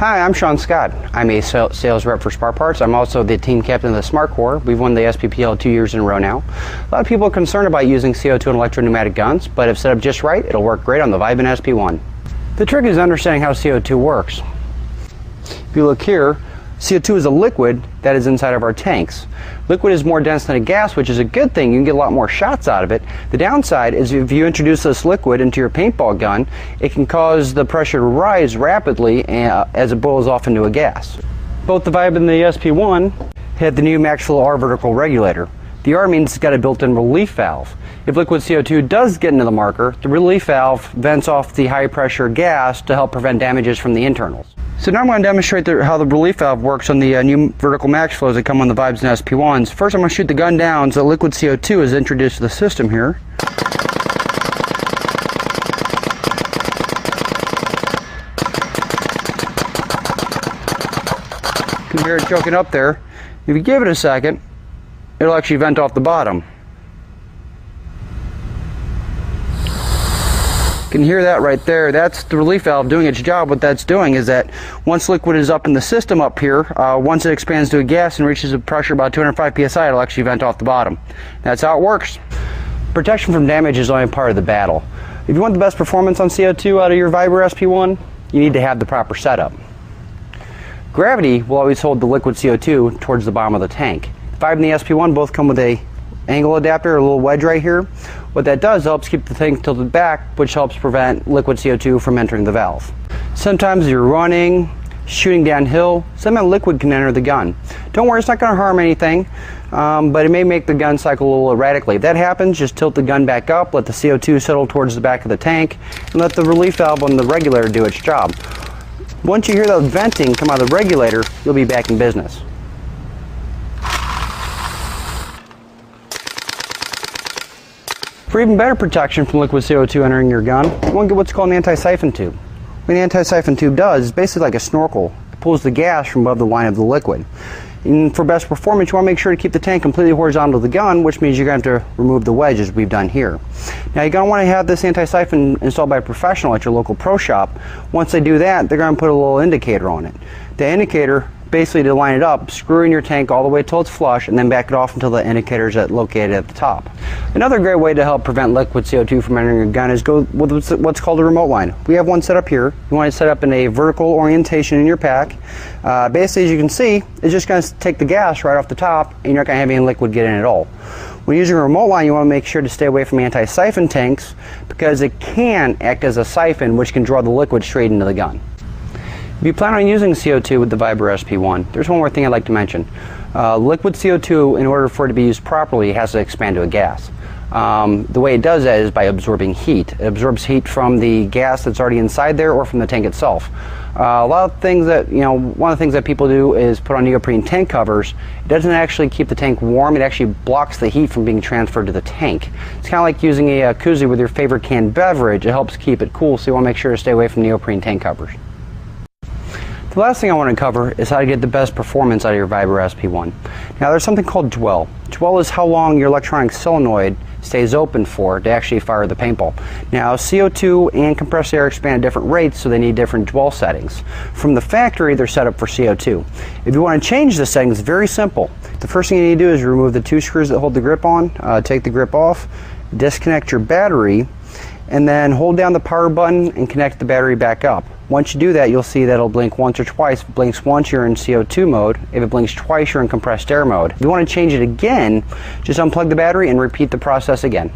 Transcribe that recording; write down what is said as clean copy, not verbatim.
Hi, I'm Sean Scott. I'm a sales rep for Smart Parts. I'm also the team captain of the Smart Corps. We've won the SPPL 2 years in a row now. A lot of people are concerned about using CO2 in electro-pneumatic guns, but if set up just right, it'll work great on the Vibin SP1. The trick is understanding how CO2 works. If you look here, CO2 is a liquid that is inside of our tanks. Liquid is more dense than a gas, which is a good thing. You can get a lot more shots out of it. The downside is if you introduce this liquid into your paintball gun, it can cause the pressure to rise rapidly as it boils off into a gas. Both the Vibin and the SP1 have the new max flow R vertical regulator. The R means it's got a built-in relief valve. If liquid CO2 does get into the marker, the relief valve vents off the high pressure gas to help prevent damages from the internals. So now I'm going to demonstrate how the relief valve works on the new vertical max flows that come on the Vibs and SP1s. First I'm going to shoot the gun down so liquid CO2 is introduced to the system here. You can hear it choking up there. If you give it a second, it'll actually vent off the bottom. You can hear that right there. That's the relief valve doing its job. What that's doing is that once liquid is up in the system up here, once it expands to a gas and reaches a pressure about 205 psi, it'll actually vent off the bottom. That's how it works. Protection from damage is only part of the battle. If you want the best performance on CO2 out of your Vibin SP1, you need to have the proper setup. Gravity will always hold the liquid CO2 towards the bottom of the tank. The Vibin and the SP1 both come with a angle adapter, a little wedge right here. What that does helps keep the tank tilted back, which helps prevent liquid CO2 from entering the valve. Sometimes you're running, shooting downhill, some liquid can enter the gun. Don't worry, it's not going to harm anything, but it may make the gun cycle a little erratically. If that happens, just tilt the gun back up, let the CO2 settle towards the back of the tank, and let the relief valve on the regulator do its job. Once you hear the venting come out of the regulator, you'll be back in business. For even better protection from liquid CO2 entering your gun, you want to get what's called an anti-siphon tube. What an anti-siphon tube does is basically like a snorkel. It pulls the gas from above the line of the liquid. And for best performance, you want to make sure to keep the tank completely horizontal to the gun, which means you're going to have to remove the wedge as we've done here. Now you're going to want to have this anti-siphon installed by a professional at your local pro shop. Once they do that, they're going to put a little indicator on it. The indicator, basically to line it up, screw in your tank all the way till it's flush and then back it off until the indicator is located at the top. Another great way to help prevent liquid CO2 from entering your gun is go with what's called a remote line. We have one set up here. You want it set up in a vertical orientation in your pack. Basically, as you can see, it's just going to take the gas right off the top and you're not going to have any liquid get in at all. When using a remote line, you want to make sure to stay away from anti-siphon tanks because it can act as a siphon which can draw the liquid straight into the gun. If you plan on using CO2 with the Vibin SP1, there's one more thing I'd like to mention. Liquid CO2, in order for it to be used properly, has to expand to a gas. The way it does that is by absorbing heat. It absorbs heat from the gas that's already inside there or from the tank itself. A lot of things that, one of the things that people do is put on neoprene tank covers. It doesn't actually keep the tank warm, it actually blocks the heat from being transferred to the tank. It's kind of like using a koozie with your favorite canned beverage. It helps keep it cool, so you want to make sure to stay away from neoprene tank covers. The last thing I want to cover is how to get the best performance out of your Vibin SP1. Now there's something called dwell. Dwell is how long your electronic solenoid stays open for to actually fire the paintball. Now CO2 and compressed air expand at different rates, so they need different dwell settings. From the factory, they're set up for CO2. If you want to change the settings, it's very simple. The first thing you need to do is remove the two screws that hold the grip on, take the grip off, disconnect your battery, and then hold down the power button and connect the battery back up. Once you do that, you'll see that it'll blink once or twice. If it blinks once, you're in CO2 mode. If it blinks twice, you're in compressed air mode. If you want to change it again, just unplug the battery and repeat the process again.